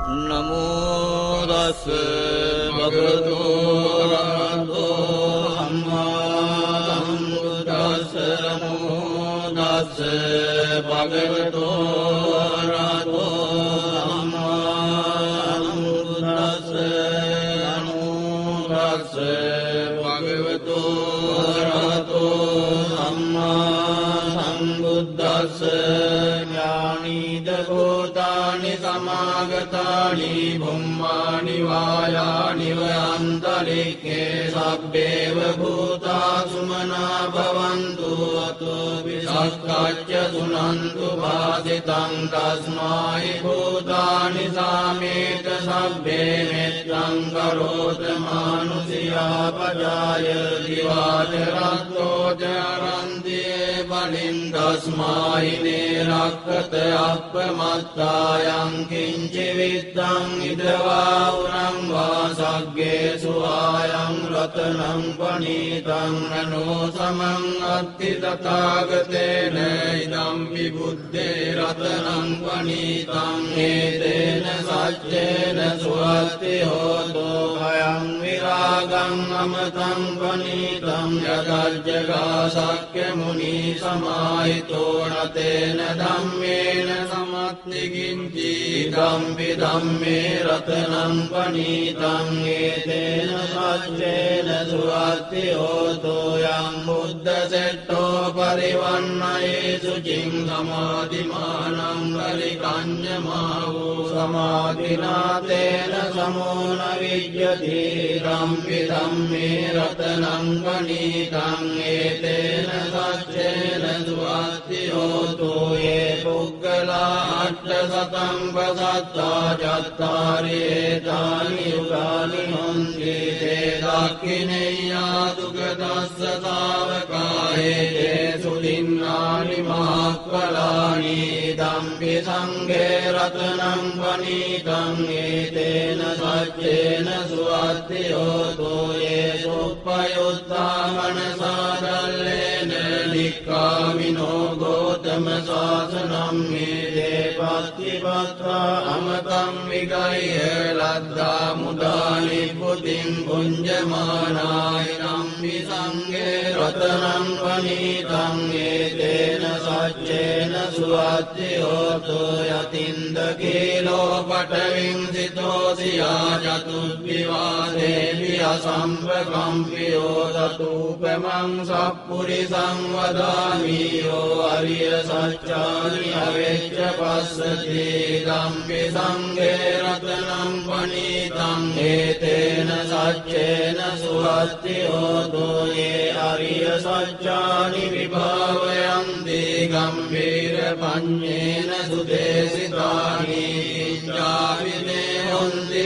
නමෝ තස් භගවතු අරහතෝ සම්මා සම්බුද්දස්ස නමෝ තස් භගවතු අරහතෝ සම්මා සම්බුද්දස්ස නමෝ තස් භගවතු අරහතෝ සම්මා සම්බුද්දස්ස ඥානීද භූතානි සමාගතානි බුම්මානි වායානි වයන්තරික්ඛේ සබ්බේව භූතා සුමනා භවන්තු අතෝ විසක්ඛච්ච සුනන්තු භාසිතං තස්මායි භූතානි සාමේත සබ්බේ මෙත්තං කරෝත මානුසියා පජාය දිවාච රත්තෝ චරන්තියේ බලින් තස්මායි නේරක්ඛත අප්පමත්තායං කිංචි විත්තං ඉදවා උරං වාසග්ගේ සුආයං රතනං පනීතං නනෝ සමං අත්ති තථාගතේන ඉදම් විබුද්ධේ රතනං පනීතං හේතේන සච්චේන සුවත්ති හෝතෝ භයං විරාගං අමතං පනීතං යදජ්ජගා සක්්‍ය මුනි සමාහිතෝ නතේන ධම්මේන සමත්ති කිංචි ධම්පි ධම්මේ රතනං පනීතං ඒතේන සච්චේන සුවත්ති හෝතෝ යං බුද්ධ සෙට්ඨෝ පරිවන්නයේ සුචින් සමාධිමානං පරිකඤ්ඤමාවෝ සමාධිනාතේන සමෝන විජ්ජති ධම්පි ධම්මේ රතනං පනීතං ඒතේන සච්චේන සුවත්ති හෝතෝ යේ පුග්ගලා අට්ඨ සතං පසත්තා චත්තාරි ඒතානි යුගානි හොන්ති තේ දක්ඛිනේයා දුගදස්ස තාවකායේ සුදින්නානි මහක්ඛලානි ධම්පි සංඝේ රතනං පනීතං ඒතේන සච්චේන සුවත්ති හෝතෝ යේ සුප්පයුත්තා මනසාදල්ලේන නික්ඛාමිනෝ ගෝතම සාසනං මේ පත්තිපත්තා අමතං විගය්‍ය ලද්දා මුදානි පුතින් පුඤ්ජමානාය නම්මි සංඝේ රතනං පනීතං ඒතේන සච්චේන සුවත්ති හෝතෝ යතින්ද කීලෝ පඨවින් සිතෝසියා චතුබ්බිවාදේවි අසම්පකම්පියෝ තතුපමං සප්පුරිසං වදාමි යෝ අරිය සත්‍යානි අවෙච්ච පස්සති ධම්පි සංඝේ රතනං පනීතං ඒතේන සච්චේන සුවත්ති හෝතෝ යේ අරිය සත්‍යානි විභාවයන්ති ගම්භීර පඤ්ඤේන සුදේසිතානි ඉච්ඡාවිදේ හොන්ති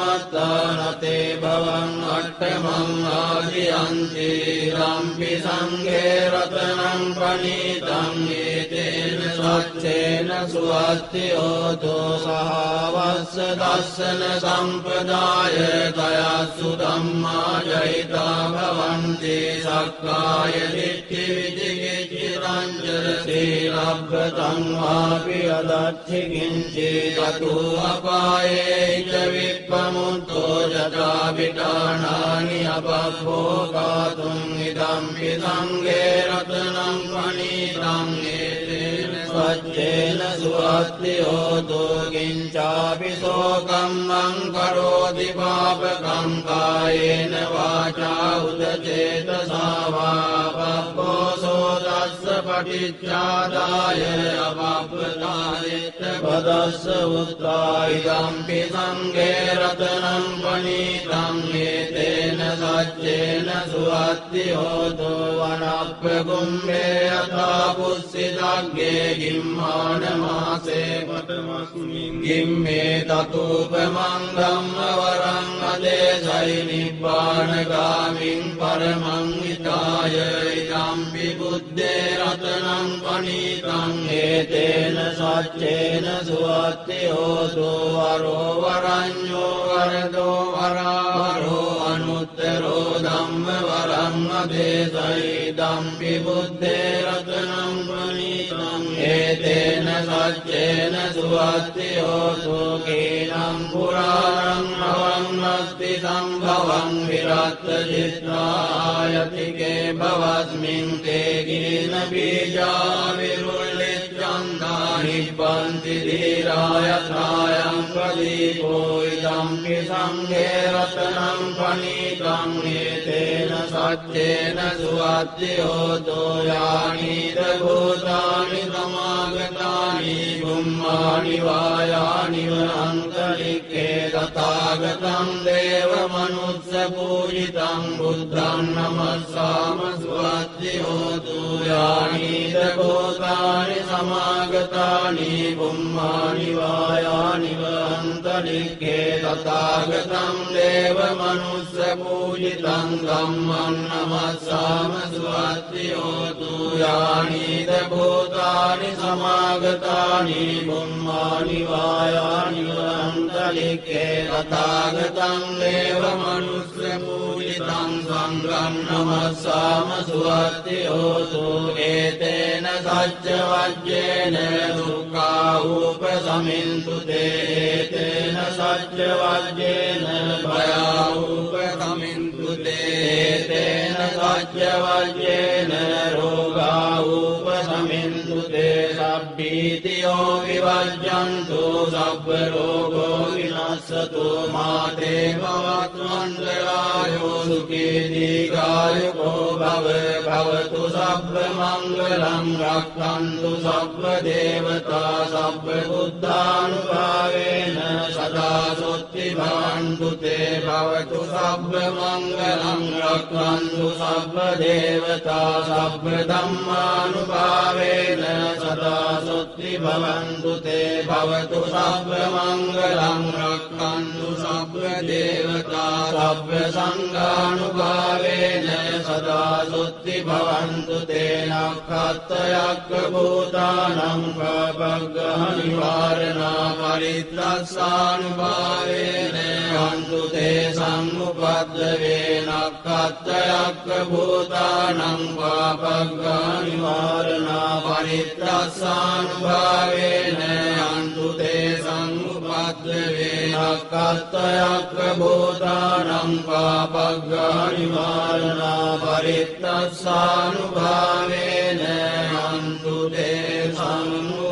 පුරප්පමත්තානතේ භවං අට්ඨමං ආදියන්ති ධම්පි සංඝේ රතනං පනීතං ඒතේන සච්චේන සුවත්ති හෝතෝ සහවස්ස දස්සන සම්පදාය දයස්සු ධම්මා ජහිතා භවන්ති සක්කාය දිට්ඨි විචිකිච්ඡ රංජන සීලබ්බතං වාපි අදච්චි කිංචි තතු අපායේ ච විප්පමුත්තෝ ජතා විඨානානි අපප්පෝකාතුං ඉදම්පි සංඝේ රතනං පනීතං ඒතේන සච්චේන සුවත්ති හෝතෝ කිංචාපි සෝකම්මං කරෝති පාපකං කායේන වාචා උදචේතසා වා පබ්බෝසෝ තස්ස පටිච්චාදාය අපප්පදානෙත්ත පදස්ස උත්තා ඉදම්පි සංඝේ රතනං පනීතං ඒතේන සච්චේන සුවත්ති හෝතෝ වනප්පකුම්භේ අතා පුස්සිතග්ගේ ගිම්මාන මාසේ පඨමස්මින් ගිම්මේ තතුපමං ධම්ම වරං අදේසයි නිබ්බානගාමින් පරමං හිතාය ඉදම්පි බුද්දේ රතනං පනීතං ඒතේන සච්චේන සුවත්ති හෝතෝ වරෝ වරඤ්ඤෝ වරදෝ වරාවරෝ අනුත්තරෝ ධම්ම වරං අදේසයි ඉදම්පි බුද්දේ රතනං පනීතං ඒතේන සච්චේන සුවත්ති හෝතු කීනම් පුරාණං අවන්නස්ති සම්භවං විරත්ත චිත්තායතිකේ භවස්මින් තේ ගීන බීජා විරුල්ලිච්ඡන්දා නිබ්බන්ති ධීරායත්‍රායං ප්‍රදීපෝ ඉදම්පි සංඝේ රතනං පනීතං ඒතේන සච්චේන සුවත්ති හෝතු යානිද භූතානි සමාගතානි බුම්මානි වායානි වනන්තරික්ඛේ තථාගතං දේව මනුස්ස පූජිතං බුද්ධං නමස්සාම සුවත්ති හෝතු යානිද භූතානි සමාගතානි බුම්මානි වායානි වනන්තරික්ඛේ තථාගතං දේව මනුස්ස පූජිතං ධම්මං නමස්සාම සුවත්ති හෝතු යානිද භූතානි සමාගතානි බුම්මානි වායානි වනන්තරික්ඛේ තථාගතං දේව මනුස්ස පූජිතං සංඝං නමස්සාම සුවත්ති හෝතු ඒතේන සච්ච වජ්ජේන දුක්ඛා උපසමින්තු තේතේන සච්ච වජ්ජේන භයා උපසමින්තු තේතේන සච්ච වජ්ජේන රෝගා උපසමින්තු තේ සබ්බීතියෝ විවජ්ජන්තු සබ්බ රෝගෝ විනස්සතු මාතේ භවත්වන්දරායෝ සුඛී දීඝායුකෝ භව භවතු සබ්බ මංගලං රක්ඛන්තු සබ්බ දේවතා සබ්බ බුද්ධානුභාවේන සදා සොත්ති භවන්තු තේ භවතු සබ්බ මංගලං රක්ඛන්තු සබ්බ දේවතා සබ්බ ධම්මානුභාවේන සදා සොත්ති භවන්තු තේ භවතු සබ්බ මංගලං රක්ඛන්තු සබ්බ දේවතා සබ්බ සංඝානුභාවේන සදා සොත්ති භවන්තු තේ නක්ඛත්තයක්ඛ භූතානං පබග්ගහ නිවාරණා පරිත්තස්සානුභාවේන හන්තු තේ සම්මුපද්දවේ නක්ඛත්තයක්ඛ භූතානං පබග්ගහ නිවාරණා පරිත්තස්සානුභාවේන හන්තු තේ සම්මුපද්දවේ නක්ඛත්තයක්ඛ භූතානං පබග්ගහ නිවාරණා පරිත්තස්සානුභාවේන හන්තු තේ සම්මුපද්දවේ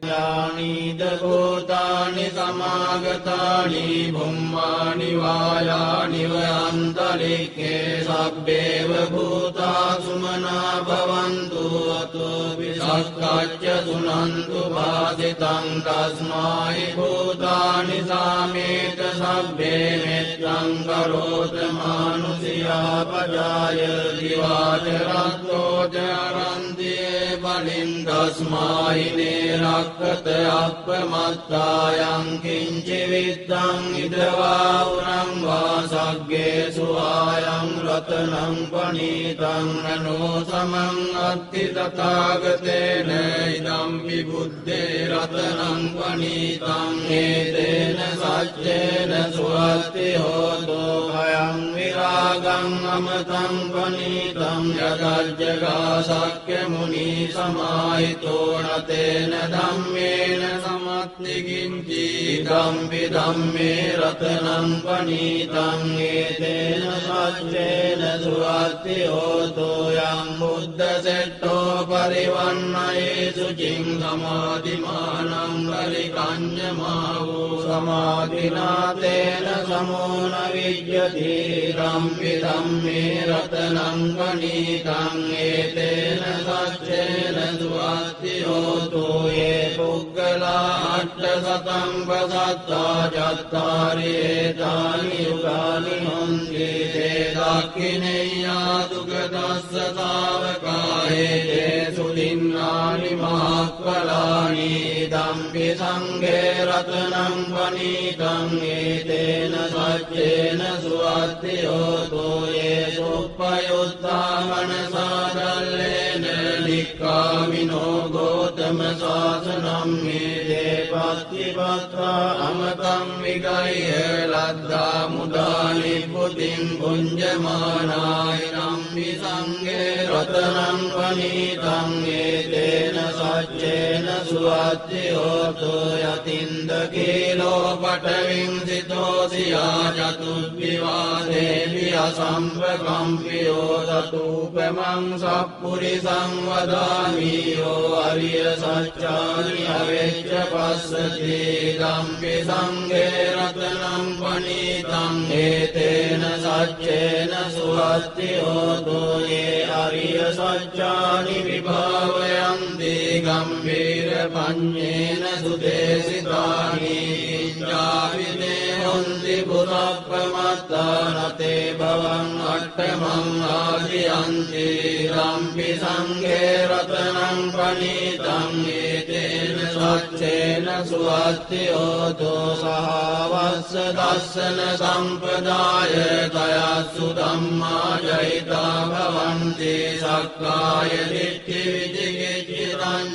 යානිද භූතානි සමාගතානි බුම්මානි වායානි වයන්තරික්ඛේ සබ්බේව භූතා සුමනා භවන්තු අතෝ විසක්ඛච්ච සුනන්තු භාසිතං තස්මායි භූතානි සාමේත සබ්බේ මෙත්තං කරෝත මානුසියා පජාය දිවාචරත්තෝ චරන්තියේ බලින් තස්මායි නේරක්ඛත අප්පමත්තායං කිංචි විත්තං ඉදවා උරං වා සග්ගේ සුආයං රතනං පනීතං නනෝ සමං අත්ති තථාගතේන ඉදම්පි බුද්දේ රතනං පනීතං ඒතේන සච්චේන සුවත්ති හෝතු භයං විරාගං අමතං පනීතං යදජ්ජගා සක්්‍ය මුනි සමාහිතෝ නතේන ධම්මේන සමත්ති කිංචි ඉදම්පි ධම්මේ රතනං පනීතං ඒතේන සච්චේන සුවත්ති හෝතු යං බුද්ධ සෙට්ඨෝ පරිවන්නයේසු චින් සමාධිමානං පරිකඤ්ඤමා වූ සමාධිනාතේන සමෝන විජ්ජති ධම්පි ධම්මේ රතනං පනීතං ඒතේන සච්චේන සුවත්ති හෝතු යේ පුග්ගලා අට්ඨසතං පසත්තා චත්තාරි ඒතානි යුගානි හොන්ති තේ දක්ඛිනේයා දුගදස්ස ශාවකායේ තේසු දින්නානි මහක්ඛලානි ධම්පි සංඝේ රතනං පනීතං ඒතේන සච්චේන සුවත්ති හෝතු යේ සුප්පයුත්තා මනසාදල්ලේන නික්ඛාමිනෝ ගෝතම ශාසනං මේ දේපත්තිපත්තා අමතං විගය්‍ය ලද්දා මුදා නිබ්බුතින් පුඤ්ජමානාය නම් ඉදම්පි සංඝේ රතනං පනීතං ඒතේන සච්චේන සුවත්ති හෝතු යතින්ද කීලෝ පඨවින් සිතෝසියා චතුබ්බිවාදේවි අසම්පකම්පියෝ තතූපමං සප්පුරිසං වදාමි යෝ අරිය සච්චානි අවෙච්ච පස්සති ඉදම්පි සංඝේ රතනං පනීතං ඒතේන සච්චේන සුවත්ති හෝතු යේ අරිය සච්චානි විභාවයන්ති ගම්භීර පඤ්ඤේන සුදේසිතානි ඉච්ඡාවිදේ හොන්ති පුරප්පමත්තානතේ භවං අට්ඨමං ආදියන්ති රම්පි සංඝේ රතනං පනීතං ඒතේන සච්චේන සුවත්ති හෝතු සහවස්ස දස්සන සම්පදාය තයස්සු ධම්මා ජහිතා භවන්ති සක්කාය දිට්ඨි විචිකිච්ඡිතං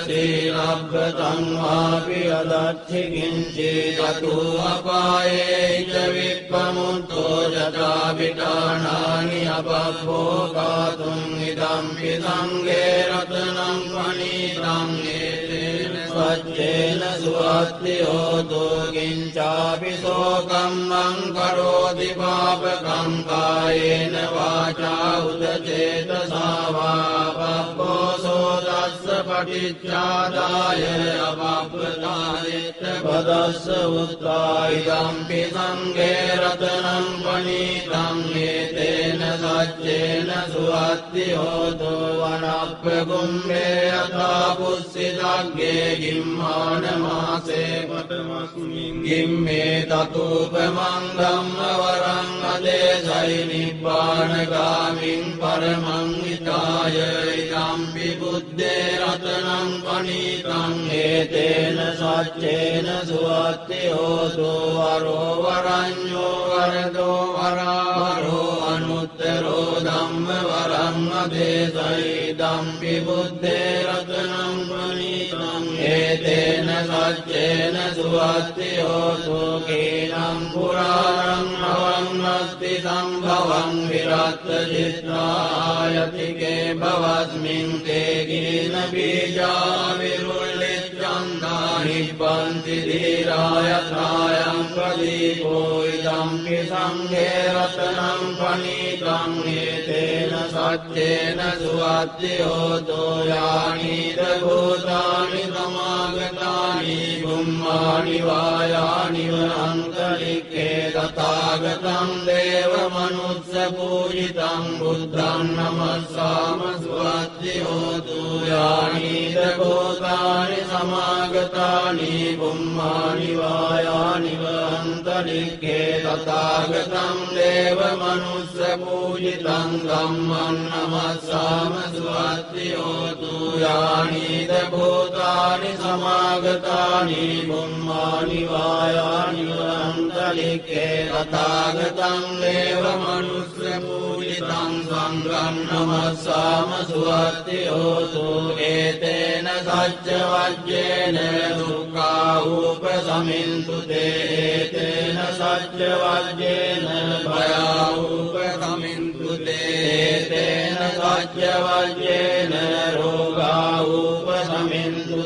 සීලබ්බතං වාපි අදච්චි කිංචි චතු අපායේ ච විප්පමුත්තෝ ජතා විඨානානි අපප්පෝකාතුං ඉදම්පි සංඝේ රතනං පනීතං ඒතේන සච්චේන සුවත්ති හෝතු කිංචාපි සෝකම්මං කරෝති පාපකං කායේන වාචා උදචේතසා වා පප්පෝසෝ දස්ස පටිච්චාදාය අපප්පතායෙත් පදස්ස උත්තා ඉදම්පි සංඝේ රතනං පනීතං ඒතේන සච්චේන සුවත්ති හෝතු වනප්ප කුම්භේ යථා පුස්සිතග්ගේ ගිම්මාන මාසේ පඨමස්මින් ගිම්මේ තතූපමං ධම්ම වරං අදේසයි නිබ්බානගාමින් පරමං විතාය ඉදම්පි බුද්දේ රතනං පනීතං ඒතේන සච්චේන සුවත්ති හෝතු වරෝ වරඤ්ඤෝ වරදෝ වරාවරෝ අනුත්තරෝ ධම්ම වරං අදේසයි ඉදම්පි බුද්දේ රතනං පනීතං ඒතේන සච්චේන සුවත්ති හෝතු කේනම් පුරාණං අවන්නස්ති සම්භවං විරත්ත චිත්තායතිකේ භවස්මින් තේ ගින බීජා විරුල්ලිච්ඡන්දා නිබ්බන්ති ධීරායත්‍රායං ප්‍රදීපෝ ඉදම්පි සංඝේ රතනං පනීතං ඒතේන සච්චේන සුවත්ති හෝතු යානිද භූතානි සමාගතානි බුම්මානි වායානි අන්තරික්ඛේ තථාගතං දේව මනුස්ස පූජිතං බුද්ධං නමස්සාම සුවත්ති හෝතු යානිද භූතානි සමාගතානි බුම්මානි වායානි අන්තරික්ඛේ තථාගතං දේව මනුස්ස පූජිතං ධම්මං නමස්සාම සුවත්ති හෝතු යානිද භූතානි සමාගතානි බුම්මානි වායානි අන්තරික්ඛේ තථාගතං දේව මනුස්ස පූජිතං සංඝං නමස්සාම සුවත්ති හෝතු ඒතේන සච්ච වජ්ජේන දුක්ඛා උපසමින්තු ඒතේන සච්ච වජ්ජේන භයා උපසමින්තු ඒතේන සච්ච වජ්ජේන රෝගා උපසමින්තු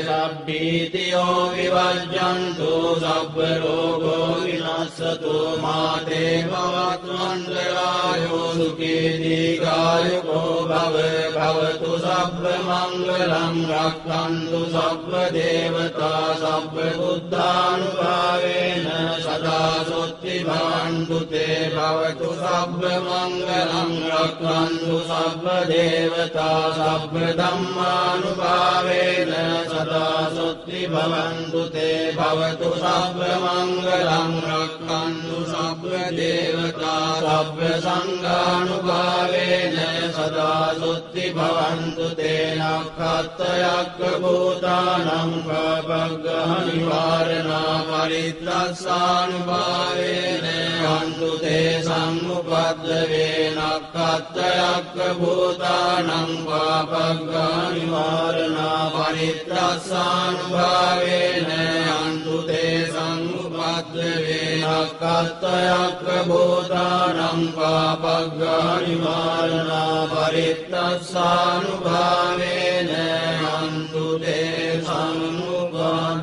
සබ්බීතියෝ විවජ්ජන්තු සබ්බ රෝගෝ විනස්සතු මාතේ භවත්වන්තරායෝ සුඛී දීඝායුකෝ භවතු සබ්බ මංගලං රක්ඛන්තු සබ්බ දේවතා සබ්බ බුද්ධානුභාවේන සදා සොත්ති භවන්තු තේ භවතු සබ්බ මංගලං රක්ඛන්තු සබ්බ දේවතා සබ්බ ධම්මානුභාවේන සදා සොත්ති භවන්තු තේ භවතු සබ්බ මංගලං රක්ඛන්තු සබ්බ දේවතා සබ්බ සංඝානුභාවේන සදා සොත්ති භවන්තු තේ නක්ඛත්තයක්ඛ භූතානං පාපග්ගහ නිවාරණා පරිත්‍රස්සානුභාවේන අන්තු තේ සම්මුපද්දවේ නක්ඛත්තයක්ඛ භූතානං පාපග්ගහ නිවාරණා පරිත්‍රස්සානුභාවේන අන්තු තේ සම්මුපද්දවේ නක්ඛත්තයක්ඛ භූතානං පාපග්ගා නිවාරණා පරිත්තස්සානුභාවේන යන්තු තේ සම්මුපද්දවේ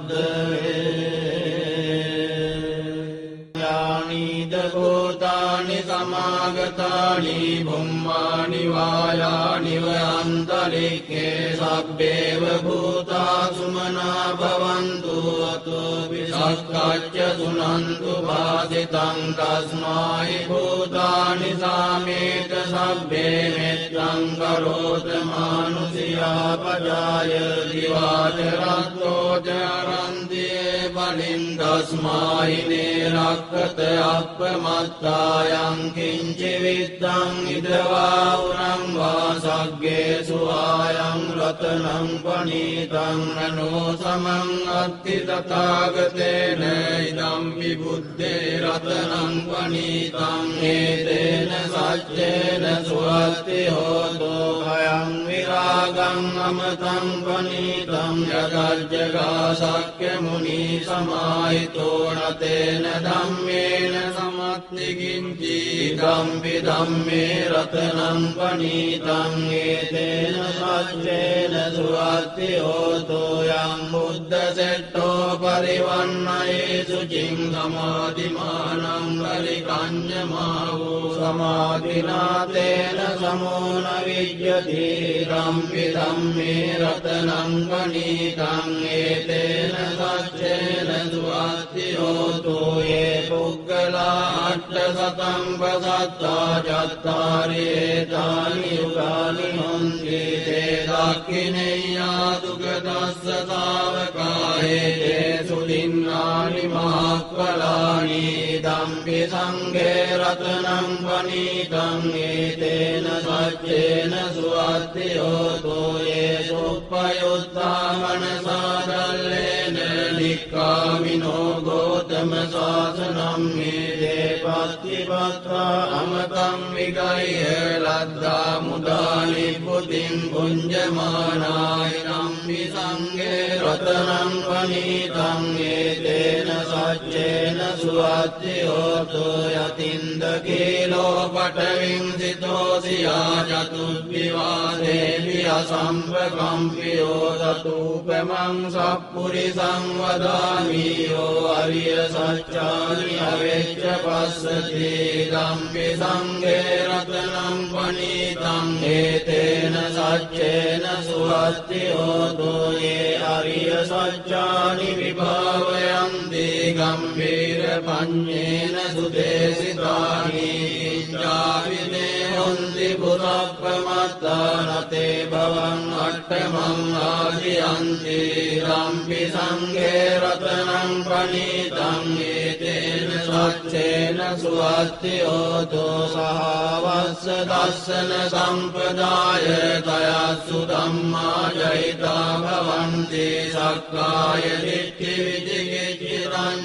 යානිද භූතානි සමාගතානි බුම්මානි වායානි වයන්තරික්ඛේ සබ්බේව භූතා සුමනා භවන්තු අතෝ විසක්ඛච්ච සුනන්තු වාසිතං තස්මායි භූතානි සාමේත සබ්බේ මෙත්තං කරෝත මානුසියා පජාය දිවාච රත්තෝ චරන්තියේ බලින් තස්මායි නේරක්ඛත අප්පමත්තායං කිංචි විත්තං ඉදවා උරං වාසග්ගේ සුආයං රතනං පනීතං නනෝ සමං අත්ති තථාගතේන ඉදම් විබුද්ධේ රතනං පනීතං හේතේන සච්චේන සුවත්ති හෝතෝ භයං විරාගං අමතං පනීතං යදජ්ජගා සක්්‍ය මුනි සමාහිතෝ නතේන ධම්මේන සමත්ති කිංචි ධම්පි ධම්මේ රතනං පනීතං හේතේන සච්චේන සුවත්ති හෝතෝ යං බුද්ධ සෙට්ඨෝ පරිවන්නයේසු චින් සමාධිමානං පරිකඤ්ඤමාවෝ සමාධිනාතේන සමෝන විජ්ජති ධම්පි ධම්මේ රතනං පනීතං හේතේන සච්චේන සුවත්ති හෝතෝ යේ පුග්ගලා අට්ඨසතං පසත්තා චත්තාරි ඒතානි යුගානි හොන්ති තේ දක්ඛිනේයා දුගදස්ස ශාවකායේ සුලින්නානි මහක්ඛලානි ධම්පි සංඝේ රතනං පනීතං ඒතේන සච්චේන සුවත්ති හෝතෝ යේ සුප්පයුත්තා මනසාදල්ලේන නික්ඛාමිනෝ ගෝතම ශාසනං මේදේ පත්තිපත්තා අමතං විගය්‍ය ලද්දා මුදානි පුතින් පුඤ්ජමානාය නම්පි සංඝේ රතනං පනීතං ඒතේන සච්චේන සුවත්ති හෝතෝ යතින්ද කීලෝ පඨවින් සිතෝසියා චතුබ්බිවාසේවි අසම්පකම්පියෝ සතූපමං සප්පුරිසං වදාමි යෝ අරිය සච්චානි අවෙච්ච පස්සති ධම්පි සංඝේ රතනං පනීතං ඒතේන සච්චේන සුවත්ති හෝතෝ යේ අරිය සච්චානි විභාවයන්ති ගම්භීර පඤ්ඤේන සුදේසිතානි ඉච්ඡාවිනේ හොන්ති පුරප්පමත්තානතේ භවං අට්ඨමං ආදියන්ති ධම්පි සංඝේ රතනං පනීතං ඒතේන සච්චේන සුවත්ති හෝතෝ සහවස්ස දස්සන සම්පදාය තයස්සු ධම්මා ජහිතා භවන්ති සක්කාය දිට්ඨි විචිකිච්ඡිතං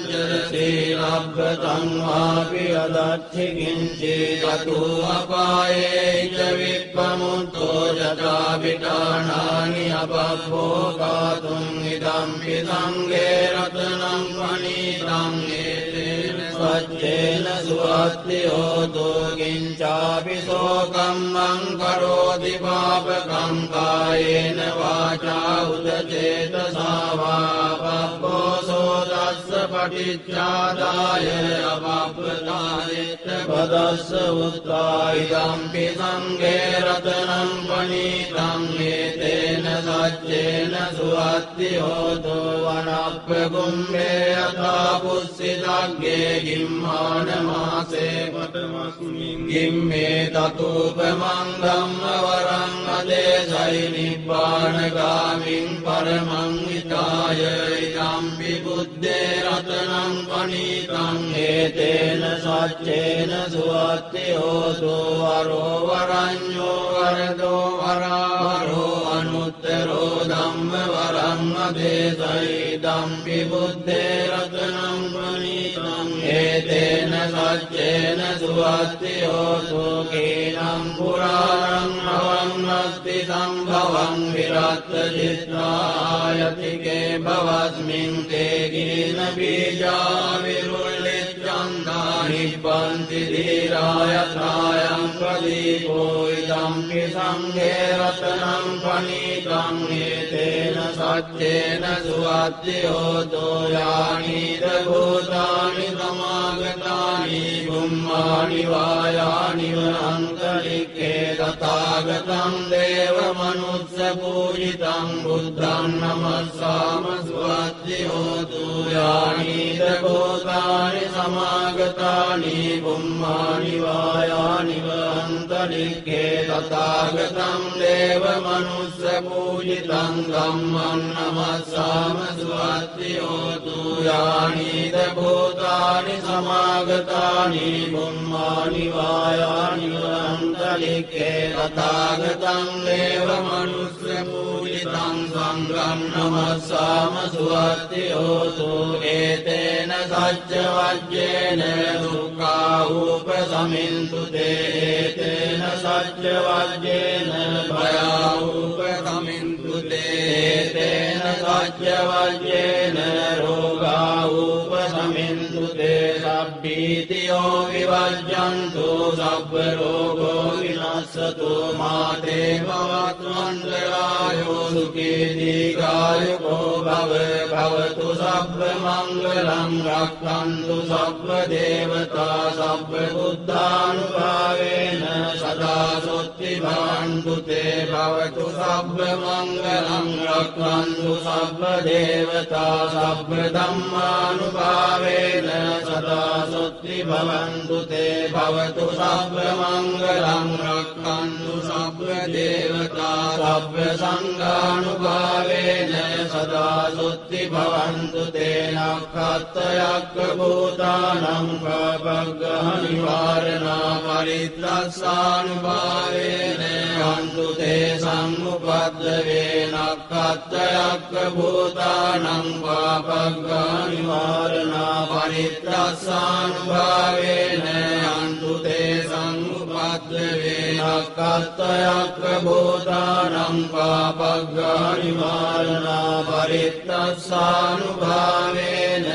සීලබ්බතං වාපි අදච්චි කිංචි තතු අපායේ ච විප්පමුත්තෝ යතා විඨානානි අපබ්බෝකාතුං ඉදම්පි සංඝේ රතනං පනීතං ඒතේන සච්චේන සුවත්ති හෝතෝ කිංචාපි සෝකම්මං කරෝති පාපකං කායේන වාචා උදචේතසා වා පබ්බෝසෝ දස්ස පටිච්චාදාය අපප්පතායෙත් පදස්ස උත්තා ඉදම්පි සංඝේ රතනං පනීතං ඒතේන සච්චේන සුවත්ති හෝතෝ වනප්ප කුම්භේ යථා පුස්සිතග්ගේ ගිම්මාන මාසේ පඨමස්මින් ගිම්මේ තතූපමං ධම්ම වරං අදේසයි නිබ්බානගාමින් පරමං හිතාය ඉදම්පි බුද්දේ රතනං පනීතං ඒතේන සච්චේන සුවත්ති හෝතෝ වරෝ වරඤ්ඤෝ වරදෝ වරාවරෝ අනුත්තරෝ ධම්ම වරං අදේසයිදම්පි බුද්ධේ රතනං පනිතං ඒතේන සච්චේන සුවත්ති හෝතු කීනම් පුරාණං නවං අස්ති සම්භවං විරත්ත චිත්‍රායතිකේ භවස්මින් තේ ගීන බීජා විරුල්ලිච්ඡන්දා නිබ්බන්ති ධීරායත්‍රායං ප්‍රදීපෝ ඉදම්පි සංඝේ රතනං පනිතං ඒතේන සච්චේන සුවත්ති හෝතු යානිද භූතානි සමාගතානි බුම්මානි වායානි වනන්තරික්ඛේ තථාගතං දේව මනුස්ස පූජිතං බුද්ධං නමස්සාම සුවත්ති හෝතු යානිද භූතානි සමාගතානි බුම්මානි වායානි වනන්තරික්ඛේ තථාගතං දේව මනුස්ස පූජිතං ධම්මං නමස්සාම සුවත්ති හෝතු යානිද භූතානි සමාගතානි බුම්මානි වායානි වනන්තරික්ඛේ තථාගතං දේව මනුස්ස පූජිතං සංඝං නමස්සාම සුවත්ති හෝතු ඒතේන සච්ච වජ්ජේන දුක්ඛා උපසමින්තු තේතේන සච්ච වජ්ජේන භයා උපසමින්තු තේතේන සච්ච වජ්ජේන රෝගා උපසමින්තු තේ සබ්බීතියෝ විවජ්ජන්තු සබ්බ රෝගෝ විනස්සතු මාතේ භවත්වන්තරායෝ සුඛී දීඝායුකෝ භව භවතු සබ්බ මංගලං රක්ඛන්තු සබ්බ දේවතා සබ්බ බුද්ධානුභාවේන සදා සොත්ති භවන්තු තේ භවතු සබ්බ මංගලං රක්ඛන්තු සබ්බ දේවතා සබ්බ ධම්මානුභාවේන සදා සොත්ති භවන්තු තේ භවතු සබ්බ මංගලං රක්ඛන්තු සබ්බ දේවතා සබ්බ සංඝානුභාවේන සදා සොත්ති භවන්තු තේ නක්ඛත්තයක්ඛ භූතානං පබග්ගහ නිවාරණා පරිත්‍රස්සානුභාවේන අන්තු තේ සම්මුපද්දවේ නක්ඛත්තයක්ඛ භූතානං පබග්ගහ නිවාරණා පරිත්‍රස්සානුභාවේන අන්තු තේ සම්මුපද්දවේ නක්ඛත්තයක්ඛ භූතානං පබග්ගහ නිවාරණා පරිත්‍රස්සානුභාවේන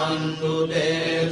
අන්තු තේ